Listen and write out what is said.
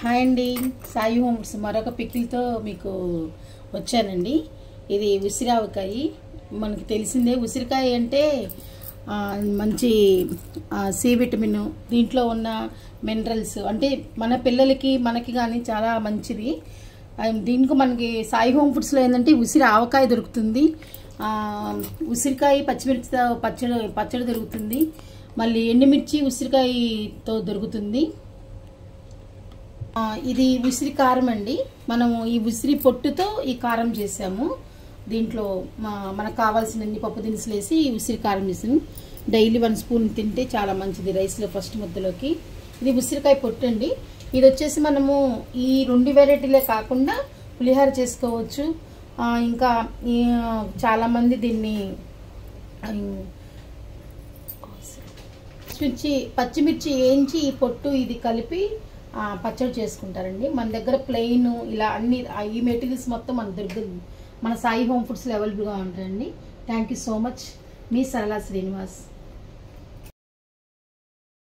Hi అండి, Sai homes మరొక పికిల్తో మీకు వచ్చానండి. ఇది ఉసిరావకాయ. మనకి తెలిసిందే ఉసిరికాయ అంటే మంచి సి విటమిన్, దీంట్లో ఉన్న మినరల్స్ అంటే మన పిల్లలకి మనకి కానీ చాలా మంచిది. దీనికి మనకి సాయి హోమ్ ఫుడ్స్లో ఏంటంటే ఉసిరి ఆవకాయ దొరుకుతుంది, ఉసిరికాయ పచ్చిమిర్చితో పచ్చడి దొరుకుతుంది, మళ్ళీ ఎండుమిర్చి ఉసిరికాయతో దొరుకుతుంది. ఇది ఉసిరి కారం అండి. మనము ఈ ఉసిరి పొట్టుతో ఈ కారం చేసాము. దీంట్లో మనకు కావాల్సిన అన్ని పప్పు దినుసులు వేసి ఈ ఉసిరి కారం చేసాము. డైలీ 1 స్పూన్ తింటే చాలా మంచిది రైస్లో ఫస్ట్ ముద్దలోకి. ఇది ఉసిరికాయ పొట్టు అండి. ఇది వచ్చేసి మనము ఈ 2 వెరైటీలే కాకుండా పులిహోర చేసుకోవచ్చు. ఇంకా చాలామంది దీన్ని పచ్చిమిర్చి వేయించి ఈ పొట్టు ఇది కలిపి పచ్చడి చేసుకుంటారండి. మన దగ్గర ప్లెయిన్ ఇలా అన్ని ఈ మెటీరియల్స్ మొత్తం మన దగ్గర మన సాయి హోమ్ ఫుడ్స్లో అవైలబుల్గా ఉంటాయండి. Thank you so much. మీ సరళ శ్రీనివాస్.